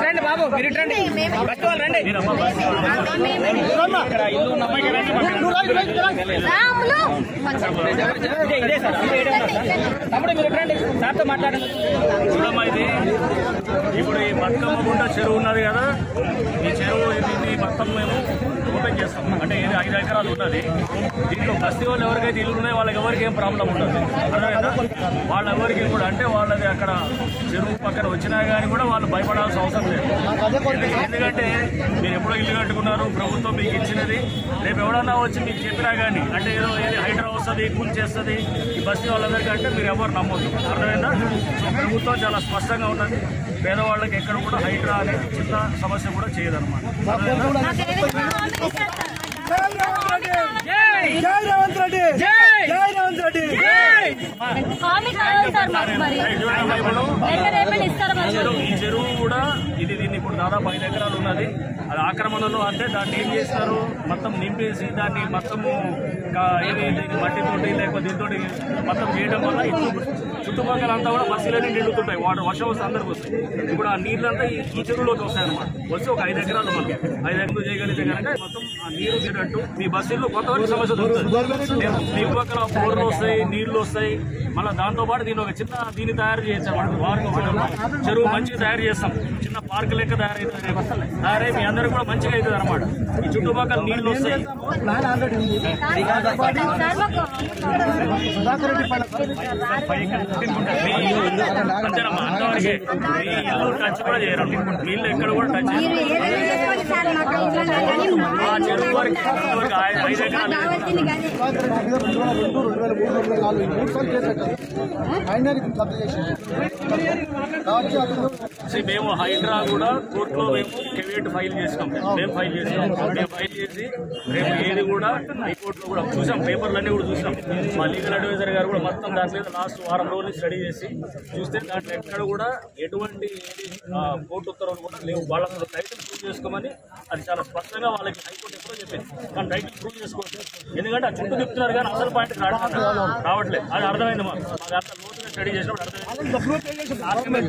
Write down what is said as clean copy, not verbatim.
రండి బాబు, మీరు రండి, రండి. తమ్ముడు మీరు రండి, సార్తో మాట్లాడండి. చూడమ్మా, ఇది ఇప్పుడు ఈ బతుకమ్మ గుంట చెరువు ఉన్నది కదా, ఈ చెరువు దీన్ని మొత్తం మేము ఓపెన్ చేస్తాం. అంటే ఇది 5 ఎకరాలు ఉన్నది. దీంట్లో బస్తీ వాళ్ళు ఎవరికైతే ఇల్లు ఉన్నాయో వాళ్ళకి ఎవరికి ఏం ప్రాబ్లం ఉండదు. అర్థమైందా? వాళ్ళ ఎవరికి కూడా అంటే వాళ్ళది అక్కడ చెరువు పక్కన వచ్చినా కానీ కూడా వాళ్ళు భయపడాల్సిన అవసరం లేదు. ఎందుకంటే మీరు ఎప్పుడో ఇల్లు కట్టుకున్నారు, ప్రభుత్వం మీకు ఇచ్చినది. రేపు ఎవడన్నా వచ్చి మీకు చెప్పినా కానీ అంటే ఏదో ఏది హైడ్రా వస్తుంది, కూల్ చేస్తుంది ఈ బస్తీ వాళ్ళందరికీ అంటే మీరు ఎవరు నమ్మొద్దు. అర్థమైందా? సో ప్రభుత్వం చాలా స్పష్టంగా ఉన్నది. పేదవాళ్ళకి ఎక్కడ కూడా హైడ్రా అనేది చిన్న సమస్య కూడా చేయదన్నమాట. ఈ చెరువు కూడా దీన్ని ఇప్పుడు దాదాపు 5 ఎకరాలు ఉన్నది. అది ఆక్రమణలో అంటే దాన్ని ఏం చేస్తారు, మొత్తం నింపేసి దాన్ని మొత్తము మట్టితోటి లేకపోతే దీంతో మొత్తం చేయడం వల్ల చుట్టుపక్కల అంతా కూడా బస్సులన్నీ నిండుతుంటాయి. వాటర్ వర్షం వస్తే అందరికి వస్తాయి. ఇప్పుడు ఆ నీళ్ళంతా ఈ చెరువులోకి వస్తాయన్నమాట. వచ్చి ఒక 5 ఎకరాలు మనం 5 ఎకరాలు చేయగలిగితే కనుక మొత్తం ఆ నీరు తీరట్టు మీ బస్సుల్లో కొంతవరకు సమస్య దొరుకుతుంది. మీ పక్కన బోర్లు వస్తాయి, నీళ్లు వస్తాయి. మళ్ళీ దాంతో పాటు దీన్ని తయారు చేయొచ్చు అన్నమాట. చెరువు మంచిగా తయారు చేస్తాం, చిన్న పార్క్ లెక్క తయారై మీ అందరూ కూడా మంచిగా అవుతుంది అనమాట. ఈ చుట్టుపక్కల నీళ్లు వస్తాయి. అంతవరకే మీ ఇల్లు టచ్ కూడా చేయరు. నీళ్ళు ఎక్కడ కూడా టచ్ ఆ చెరువు వరకు 5 ఎకరాలు. మేము హైడ్రా కూడా కోర్టులో మేము కెవియేట్ ఫైల్ చేసినాం. మేము ఫైల్ చేసి రేపు ఏది కూడా హైకోర్టులో కూడా చూసాం, పేపర్లన్నీ కూడా చూసాం. మా లీగల్ అడ్వైజర్ గారు కూడా మొత్తం దాని మీద లాస్ట్ వారం రోజులు స్టడీ చేసి చూస్తే దాంట్లో ఎక్కడ కూడా ఎటువంటి కోర్టు ఉత్తర్వులు కూడా లేవు. వాళ్ళ టైటిల్ ప్రూవ్ చేసుకోమని అది చాలా స్పష్టంగా వాళ్ళకి హైకోర్టు ఎప్పుడో చెప్పింది. కానీ టైటిల్ ప్రూవ్ చేసుకోవచ్చు. ఎందుకంటే ఆ చుట్టూ తిప్పుతున్నారు కానీ అసలు పాయింట్ రావట్లేదు. అది అర్థమైంది. మాకు అంత లోతుగా స్టడీ చేసినప్పుడు అర్థమైంది.